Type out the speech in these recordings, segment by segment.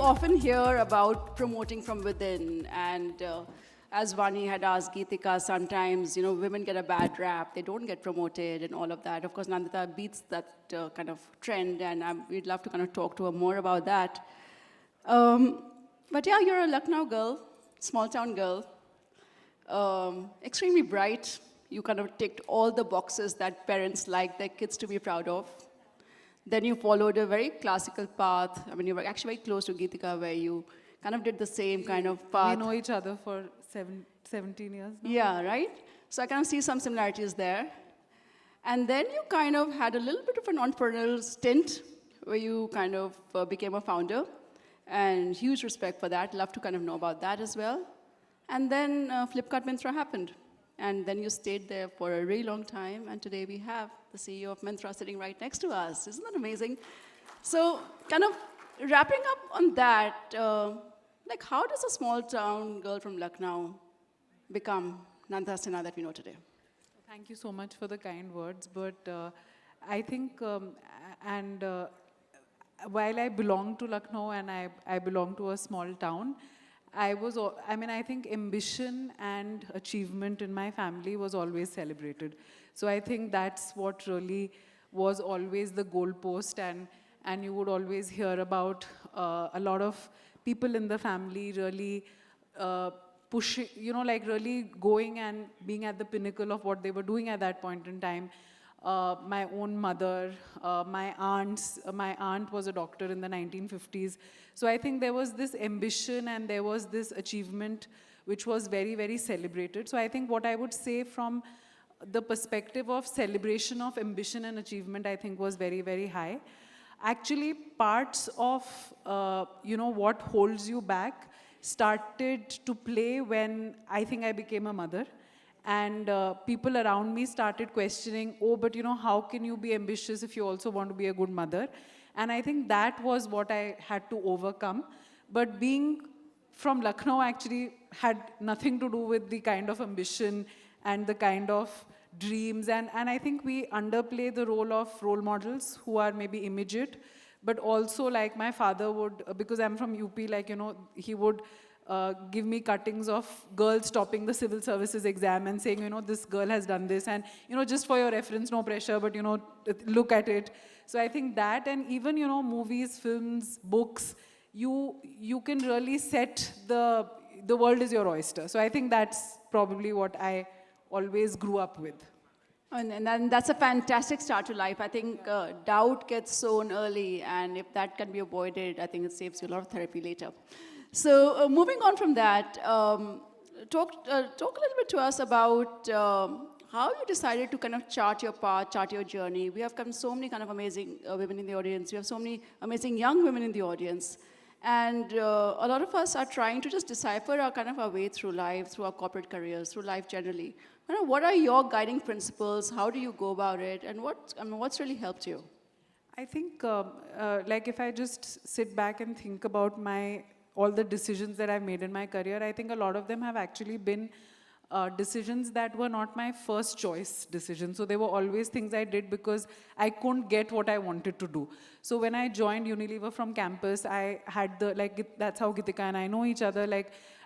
Often hear about promoting from within, and as Vani had asked Geetika, sometimes women get a bad rap, they don't get promoted and all of that. Of course, Nandita beats that kind of trend, and we'd love to kind of talk to her more about that. Um, but yeah, you're a Lucknow girl, small town girl, extremely bright. You kind of ticked all the boxes that parents like their kids to be proud of. Then you followed a very classical path. I mean, you were actually very close to Geetika, where you kind of did the same kind of We path. know each other for 17 years now. Yeah, right? So I kind of see some similarities there. And then you kind of had a little bit of an entrepreneurial stint where you kind of became a founder. And huge respect for that. Love to kind of know about that as well. And then Flipkart Myntra happened. And then you stayed there for a really long time. And today we have the CEO of Myntra sitting right next to us. Isn't that amazing? So kind of wrapping up on that, like how does a small town girl from Lucknow become Nandita Sinha that we know today? Thank you so much for the kind words. But I think, while I belong to Lucknow and I belong to a small town, I think ambition and achievement in my family was always celebrated. So I think that's what really was always the goalpost, and you would always hear about a lot of people in the family really pushing, like really going and being at the pinnacle of what they were doing at that point in time. My own mother, my aunt was a doctor in the 1950s. So I think there was this ambition and there was this achievement which was very, very celebrated. So I think what I would say from the perspective of celebration of ambition and achievement, I think was very, very high. Actually, parts of, what holds you back started to play when I think I became a mother. And people around me started questioning, oh, but how can you be ambitious if you also want to be a good mother? And I think that was what I had to overcome. But being from Lucknow actually had nothing to do with the kind of ambition and the kind of dreams. And I think we underplay the role of role models who are maybe immediate, but also like my father would, because I'm from UP, he would give me cuttings of girls topping the civil services exam and saying, this girl has done this. And, just for your reference, no pressure, but, look at it. So I think that, and even, movies, films, books, you can really set the world is your oyster. So I think that's probably what I always grew up with. And then that's a fantastic start to life. I think doubt gets sown early, and if that can be avoided, I think it saves you a lot of therapy later. So moving on from that, talk a little bit to us about how you decided to kind of chart your path, chart your journey. We have so many kind of amazing women in the audience. We have so many amazing young women in the audience. And a lot of us are trying to just decipher our way through life, through our corporate careers, through life generally. What are your guiding principles? How do you go about it? And what's really helped you? I think, if I just sit back and think about all the decisions that I've made in my career, I think a lot of them have actually been decisions that were not my first choice decisions. So they were always things I did because I couldn't get what I wanted to do. So when I joined Unilever from campus, I had that's how Geetika and I know each other.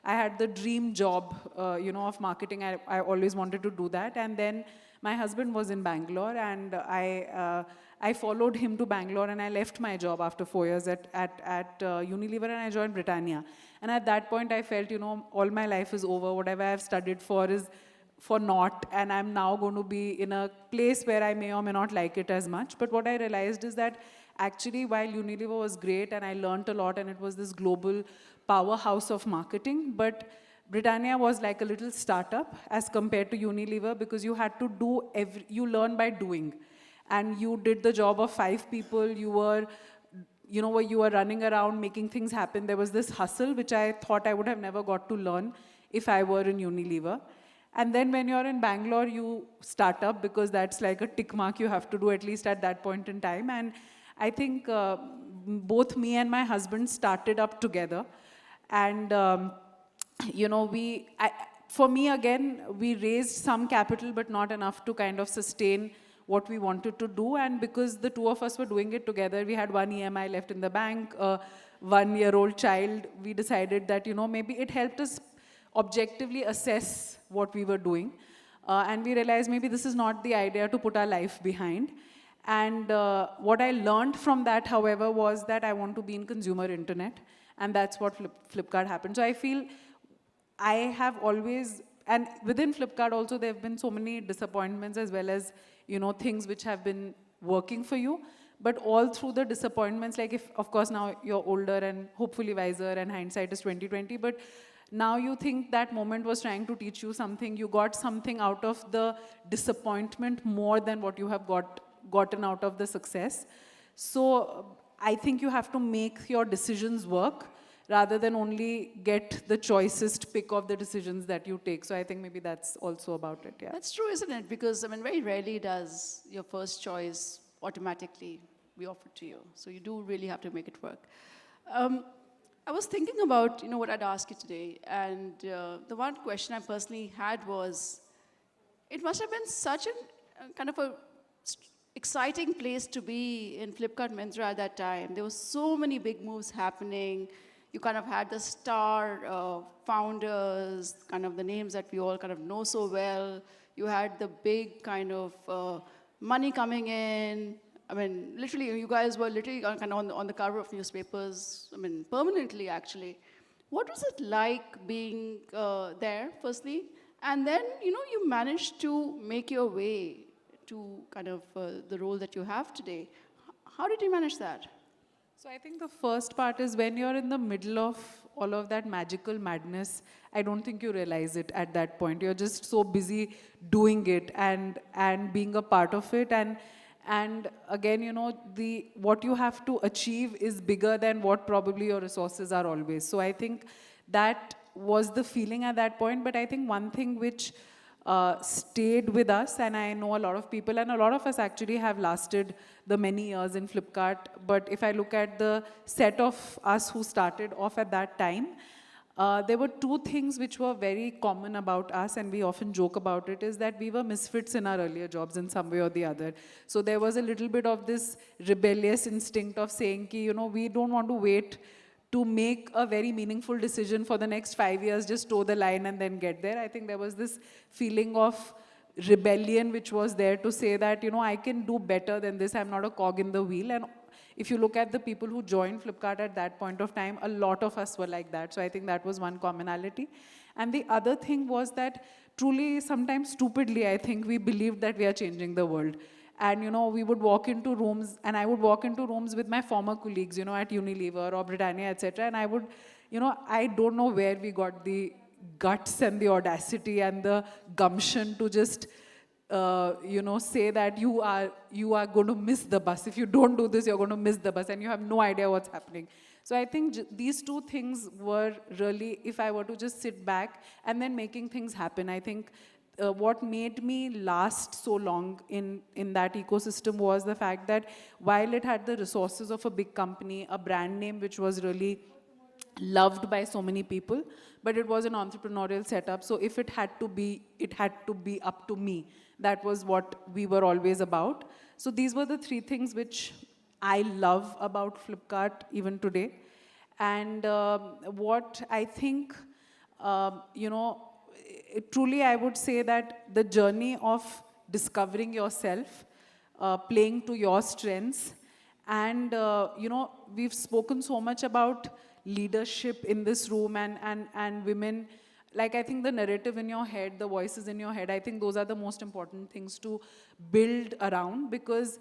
I had the dream job, of marketing. I always wanted to do that. And then my husband was in Bangalore, and I followed him to Bangalore, and I left my job after 4 years at Unilever, and I joined Britannia. And at that point, I felt, all my life is over. Whatever I've studied for is for naught, and I'm now going to be in a place where I may or may not like it as much. But what I realized is that actually, while Unilever was great, and I learned a lot, and it was this global powerhouse of marketing, but Britannia was like a little startup as compared to Unilever, because you had to you learn by doing. And you did the job of 5 people. You were running around making things happen. There was this hustle, which I thought I would have never got to learn if I were in Unilever. And then when you're in Bangalore, you start up, because that's like a tick mark you have to do, at least at that point in time. And I think both me and my husband started up together. And, for me, again, we raised some capital, but not enough to kind of sustain what we wanted to do. And because the two of us were doing it together, we had one EMI left in the bank. 1-year-old child, we decided that, maybe it helped us objectively assess what we were doing. And we realized maybe this is not the idea to put our life behind. And what I learned from that, however, was that I want to be in consumer internet. And that's what Flipkart happened. So I feel I have always, and within Flipkart also, there have been so many disappointments as well as, things which have been working for you. But all through the disappointments, like if, of course, now you're older and hopefully wiser and hindsight is 2020, but now you think that moment was trying to teach you something. You got something out of the disappointment more than what you have gotten out of the success. So I think you have to make your decisions work rather than only get the choicest pick of the decisions that you take. So I think maybe that's also about it, yeah. That's true, isn't it? Because, I mean, very rarely does your first choice automatically be offered to you. So you do really have to make it work. I was thinking about, what I'd ask you today. And the one question I personally had was, it must have been such a kind of a exciting place to be in Flipkart Myntra at that time. There were so many big moves happening. You kind of had the star founders, kind of the names that we all kind of know so well. You had the big kind of money coming in. I mean, literally, you guys were literally kind of on the cover of newspapers, I mean, permanently, actually. What was it like being there, firstly? And then, you managed to make your way to kind of the role that you have today. How did you manage that? So I think the first part is when you're in the middle of all of that magical madness, I don't think you realize it at that point. You're just so busy doing it and being a part of it. And again, what you have to achieve is bigger than what probably your resources are always. So I think that was the feeling at that point. But I think one thing which stayed with us, and I know a lot of people, and a lot of us actually have lasted the many years in Flipkart. But if I look at the set of us who started off at that time, there were two things which were very common about us, and we often joke about it, is that we were misfits in our earlier jobs in some way or the other. So there was a little bit of this rebellious instinct of saying, we don't want to wait to make a very meaningful decision for the next 5 years, just toe the line and then get there. I think there was this feeling of rebellion which was there to say that, I can do better than this. I'm not a cog in the wheel. And if you look at the people who joined Flipkart at that point of time, a lot of us were like that. So I think that was one commonality. And the other thing was that truly, sometimes stupidly, I think we believed that we are changing the world. And, we would walk into rooms, and I would walk into rooms with my former colleagues, at Unilever or Britannia, etc. And I would, I don't know where we got the guts and the audacity and the gumption to just, say that you are going to miss the bus. If you don't do this, you're going to miss the bus, and you have no idea what's happening. So I think these two things were really, if I were to just sit back and then making things happen, I think what made me last so long in that ecosystem was the fact that while it had the resources of a big company, a brand name which was really loved by so many people, but it was an entrepreneurial setup. So if it had to be up to me. That was what we were always about. So these were the three things which I love about Flipkart even today. And what I think, truly I would say that the journey of discovering yourself, playing to your strengths, and we've spoken so much about leadership in this room and women. Like, I think the narrative in your head, the voices in your head, I think those are the most important things to build around, because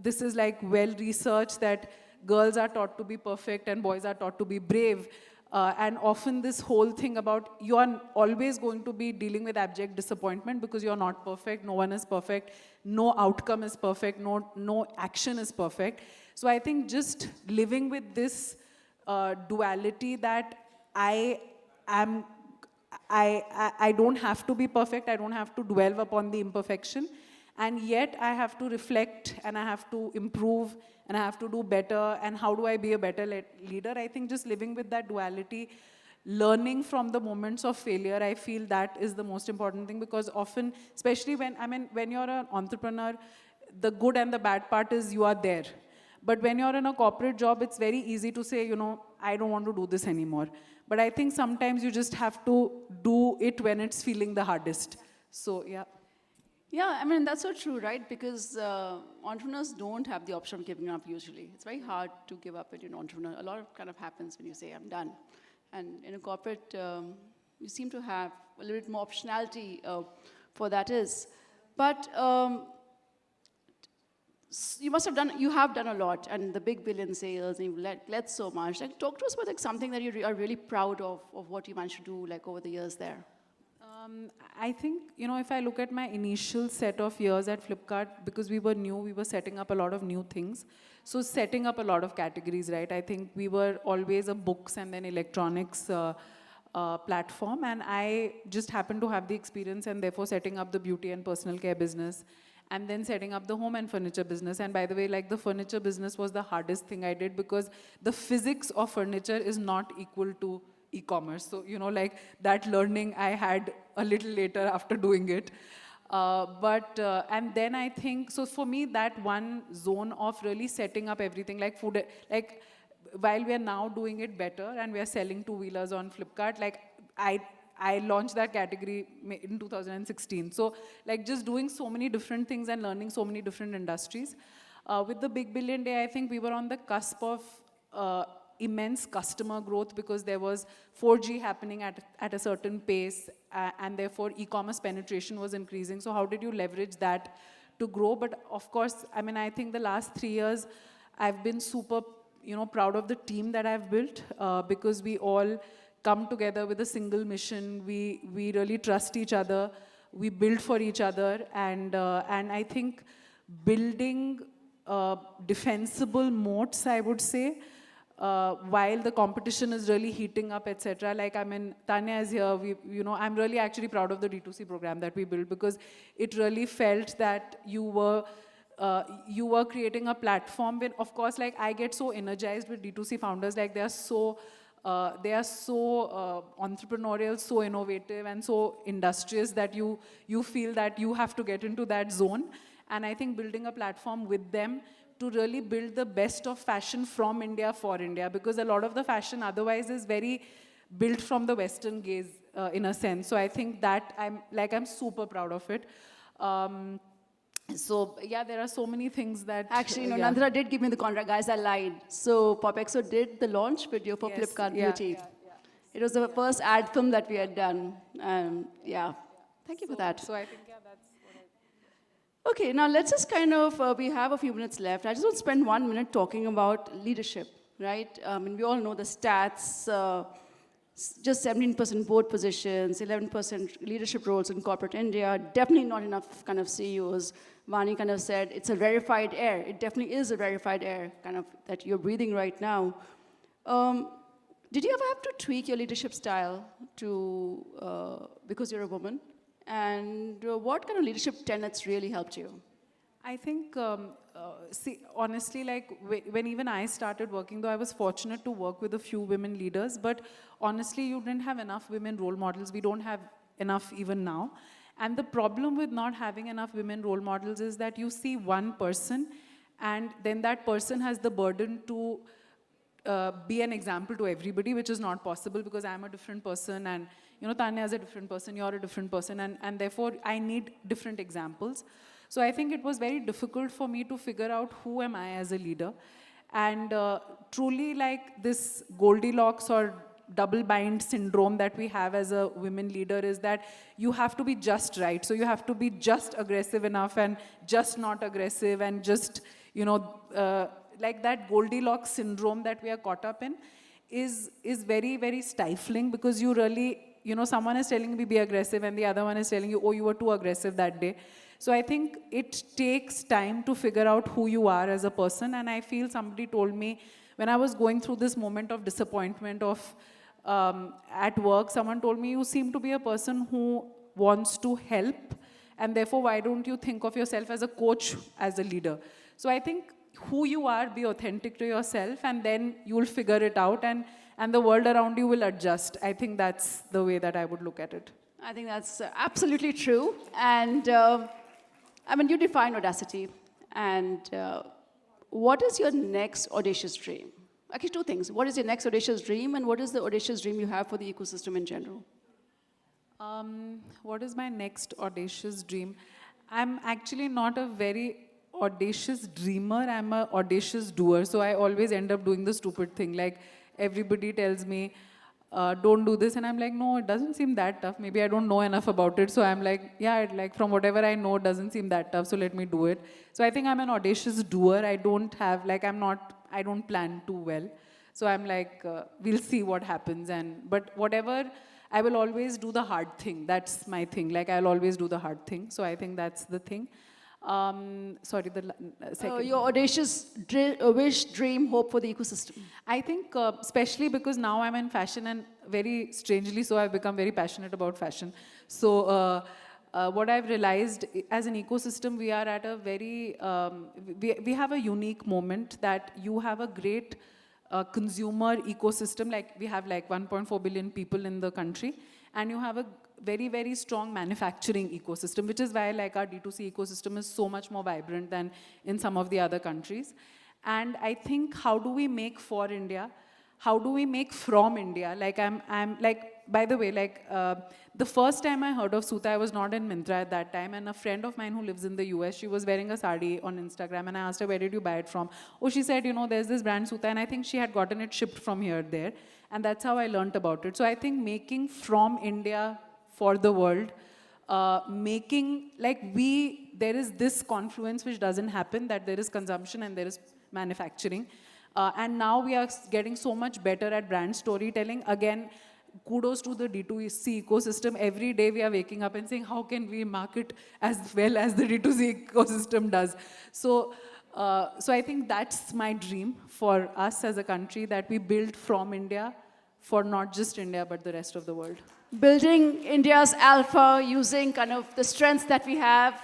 this is like well researched that girls are taught to be perfect and boys are taught to be brave. And often this whole thing about you are always going to be dealing with abject disappointment because you're not perfect, no one is perfect, no outcome is perfect, no action is perfect. So I think just living with this duality that I don't have to be perfect, I don't have to dwell upon the imperfection, and yet I have to reflect and I have to improve and I have to do better, and how do I be a better leader? I think just living with that duality, learning from the moments of failure, I feel that is the most important thing, because often, especially when you're an entrepreneur, the good and the bad part is you are there. But when you're in a corporate job, it's very easy to say, I don't want to do this anymore. But I think sometimes you just have to do it when it's feeling the hardest. So, yeah. Yeah, I mean, that's so true, right? Because entrepreneurs don't have the option of giving up usually. It's very hard to give up when you're an entrepreneur. A lot of kind of happens when you say, I'm done. And in a corporate, you seem to have a little bit more optionality for that is. But you have done a lot, and the big billion sales, and you've led so much. Like, talk to us about like, something that you are really proud of what you managed to do like over the years there. I think, if I look at my initial set of years at Flipkart, because we were new, we were setting up a lot of new things. So setting up a lot of categories, right? I think we were always a books and then electronics platform. And I just happened to have the experience and therefore setting up the beauty and personal care business and then setting up the home and furniture business. And by the way, like the furniture business was the hardest thing I did because the physics of furniture is not equal to e-commerce. So, like that learning I had a little later after doing it. And then I think, so for me, that one zone of really setting up everything like food, like while we are now doing it better and we are selling two-wheelers on Flipkart, like I launched that category in 2016. So like just doing so many different things and learning so many different industries. With the Big Billion Day, I think we were on the cusp of immense customer growth because there was 4G happening at a certain pace and therefore e-commerce penetration was increasing. So how did you leverage that to grow? But of course, I mean, I think the last 3 years, I've been super, proud of the team that I've built because we all come together with a single mission. We really trust each other. We build for each other. And I think building defensible moats, I would say, while the competition is really heating up, etc. Like, I mean, Tanya is here. I'm really actually proud of the D2C program that we built because it really felt that you were creating a platform when, of course, like I get so energized with D2C founders. Like they are so entrepreneurial, so innovative, and so industrious that you feel that you have to get into that zone. And I think building a platform with them to really build the best of fashion from India for India, because a lot of the fashion otherwise is very built from the Western gaze in a sense. So I think that I'm super proud of it. So yeah, there are so many things that actually, Nandita did give me the contract, guys. I lied. So PopXO did the launch video for Flipkart Beauty. It was the first ad film that we had done. Thank you for that. So I think that's what Okay, now let's just kind of, we have a few minutes left. I just want to spend 1 minute talking about leadership, right? I mean, we all know the stats, just 17% board positions, 11% leadership roles in corporate India, definitely not enough kind of CEOs. Vani kind of said, it's a rarefied air. It definitely is a rarefied air kind of that you're breathing right now. Did you ever have to tweak your leadership style because you're a woman? And what kind of leadership tenets really helped you? I think, see, honestly, like when even I started working, though I was fortunate to work with a few women leaders, but honestly, you didn't have enough women role models. We don't have enough even now. And the problem with not having enough women role models is that you see one person, and then that person has the burden to be an example to everybody, which is not possible because I'm a different person and Tanya is a different person, you're a different person, and therefore I need different examples. So I think it was very difficult for me to figure out who am I as a leader. And truly like this Goldilocks or double bind syndrome that we have as a women leader is that you have to be just right. So you have to be just aggressive enough and just not aggressive and just, like that Goldilocks syndrome that we are caught up in is very, very stifling because you really, someone is telling me be aggressive and the other one is telling you, oh, you were too aggressive that day. So I think it takes time to figure out who you are as a person. And I feel somebody told me when I was going through this moment of disappointment at work, someone told me, you seem to be a person who wants to help. And therefore, why don't you think of yourself as a coach, as a leader? So I think who you are, be authentic to yourself, and then you'll figure it out, and the world around you will adjust. I think that's the way that I would look at it. I think that's absolutely true. And I mean, you define audacity. And what is your next audacious dream? Actually, two things. What is your next audacious dream, and what is the audacious dream you have for the ecosystem in general? What is my next audacious dream? I'm actually not a very audacious dreamer. I'm a audacious doer. So I always end up doing the stupid thing. Like everybody tells me, don't do this. And I'm like, no, it doesn't seem that tough. Maybe I don't know enough about it. So I'm like, yeah, like from whatever I know, it doesn't seem that tough. So let me do it. So I think I'm an audacious doer. I don't have, like, I don't plan too well. So I'm like, we'll see what happens. But whatever, I will always do the hard thing. That's my thing. Like, I'll always do the hard thing. So I think that's the thing. Sorry, the second. Your audacious wish, dream, hope for the ecosystem. I think, especially because now I'm in fashion, and very strangely so, I've become very passionate about fashion. So what I've realized as an ecosystem, we are at a very, we have a unique moment that you have a great consumer ecosystem. Like we have like 1.4 billion people in the country, and you have a very, very strong manufacturing ecosystem, which is why like our D2C ecosystem is so much more vibrant than in some of the other countries. And I think, how do we make for India? How do we make from India? Like I'm like, by the way, like the first time I heard of Suta, I was not in Myntra at that time, and a friend of mine who lives in the US, she was wearing a sari on Instagram, and I asked her, where did you buy it from? Oh, she said, you know, there's this brand Suta, and I think she had gotten it shipped from here there, and that's how I learned about it. So I think making from India for the world, making, like there is this confluence which doesn't happen, that there is consumption and there is manufacturing. And now we are getting so much better at brand storytelling. Again, kudos to the D2C ecosystem. Every day we are waking up and saying, how can we market as well as the D2C ecosystem does? So, so I think that's my dream for us as a country, that we build from India for not just India, but the rest of the world. Building India's alpha using kind of the strengths that we have.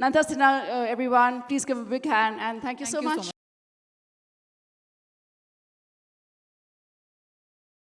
Nandita Sinha, everyone, please give a big hand, and thank you so much.